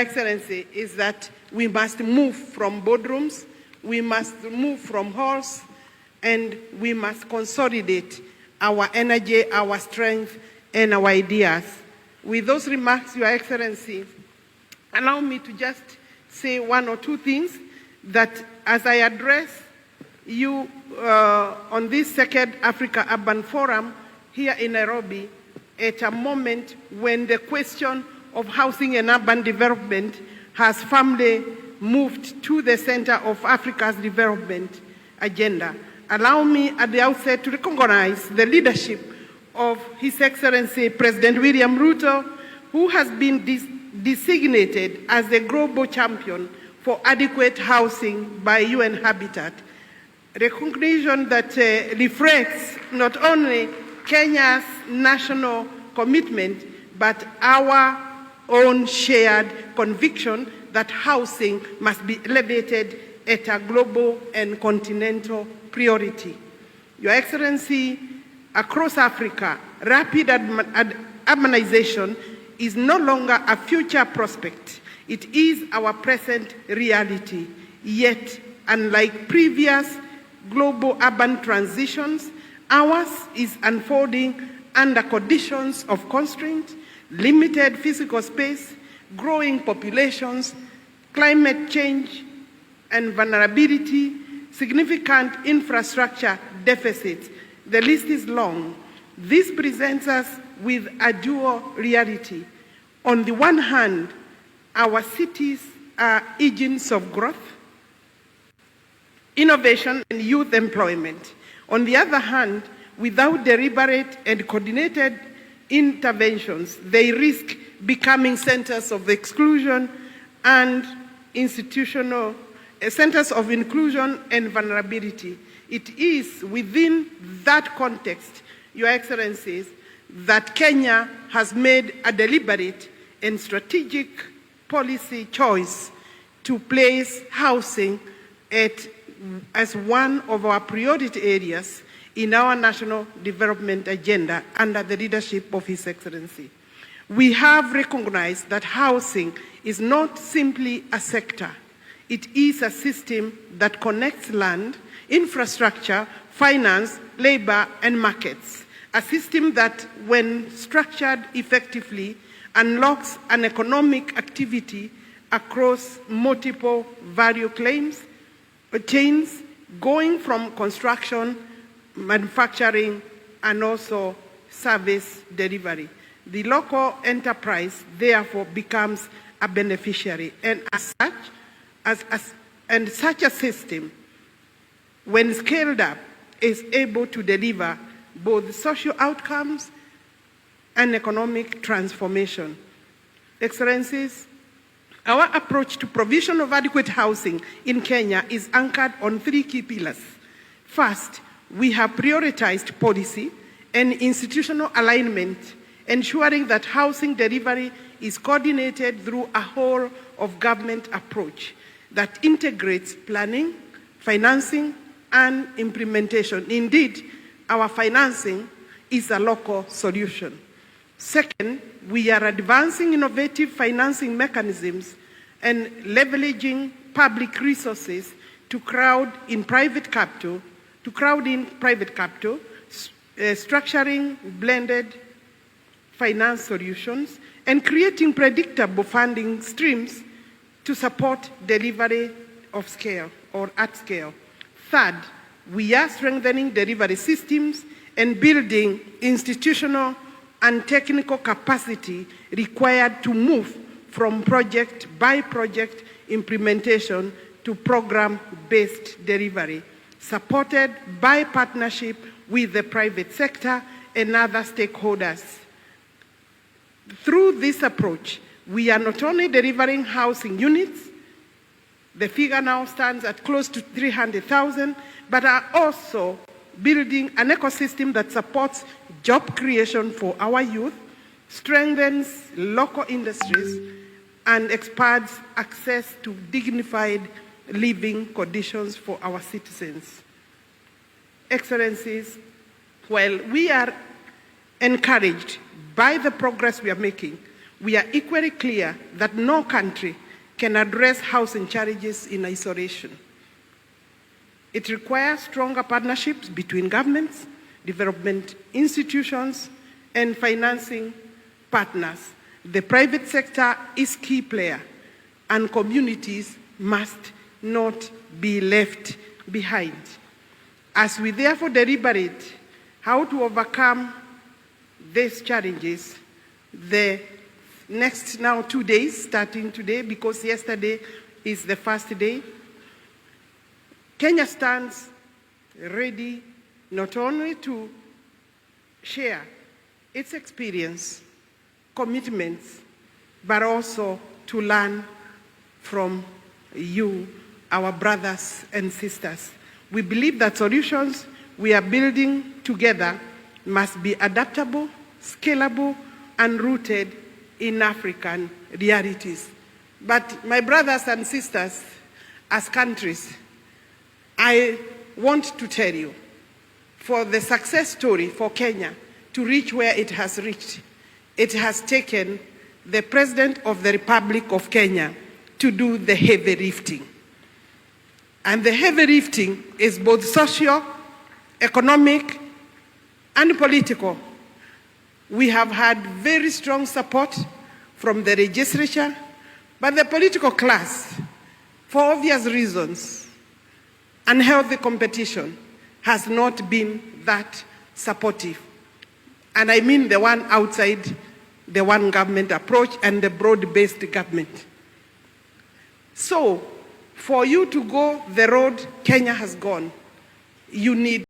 Excellency, is that we must move from boardrooms, we must move from halls, and we must consolidate our energy, our strength, and our ideas. With those remarks, Your Excellency, allow me to just say one or two things that as I address you on this second Africa Urban Forum here in Nairobi, at a moment when the question of housing and urban development has firmly moved to the center of Africa's development agenda. Allow me at the outset to recognize the leadership of His Excellency President William Ruto, who has been designated as the global champion for adequate housing by UN Habitat. Recognition that reflects not only Kenya's national commitment, but our own shared conviction that housing must be elevated at a global and continental priority. Your Excellency, across Africa, rapid urbanization is no longer a future prospect. It is our present reality. Yet, unlike previous global urban transitions, ours is unfolding under conditions of constraint, limited physical space, growing populations, climate change and vulnerability, significant infrastructure deficits. The list is long. This presents us with a dual reality. On the one hand, our cities are engines of growth, innovation, and youth employment. On the other hand, without deliberate and coordinated interventions, they risk becoming centers of exclusion and institutional centers of inclusion and vulnerability. It is within that context, Your Excellencies, that Kenya has made a deliberate and strategic policy choice to place housing as one of our priority areas in our national development agenda under the leadership of His Excellency. We have recognized that housing is not simply a sector. It is a system that connects land, infrastructure, finance, labor, and markets. A system that, when structured effectively, unlocks an economic activity across multiple value chains, going from construction, manufacturing, and also service delivery. The local enterprise, therefore, becomes a beneficiary, and such a system, when scaled up, is able to deliver both social outcomes and economic transformation. Excellencies, our approach to provision of adequate housing in Kenya is anchored on three key pillars. First, we have prioritized policy and institutional alignment, ensuring that housing delivery is coordinated through a whole of government approach that integrates planning, financing, and implementation. Indeed, our financing is a local solution. Second, we are advancing innovative financing mechanisms and leveraging public resources to crowd in private capital, structuring blended finance solutions, and creating predictable funding streams to support delivery of scale or at scale. Third, we are strengthening delivery systems and building institutional and technical capacity required to move from project by project implementation to program-based delivery, supported by partnership with the private sector and other stakeholders. Through this approach, we are not only delivering housing units, the figure now stands at close to 300,000, but are also building an ecosystem that supports job creation for our youth, strengthens local industries, and expands access to dignified living conditions for our citizens. Excellencies, while we are encouraged by the progress we are making, we are equally clear that no country can address housing challenges in isolation. It requires stronger partnerships between governments, development institutions, and financing partners. The private sector is a key player, and communities must not be left behind. As we therefore deliberate how to overcome these challenges, the next now 2 days, starting today, because yesterday is the first day, Kenya stands ready not only to share its experience, commitments, but also to learn from you, our brothers and sisters. We believe that solutions we are building together must be adaptable, scalable, and rooted in African realities. But my brothers and sisters, as countries, I want to tell you, for the success story for Kenya to reach where it has reached, it has taken the President of the Republic of Kenya to do the heavy lifting. And the heavy lifting is both social, economic, and political. We have had very strong support from the legislature, but the political class, for obvious reasons, unhealthy competition, has not been that supportive. And I mean the one outside the one government approach and the broad-based government. So, for you to go the road Kenya has gone, you need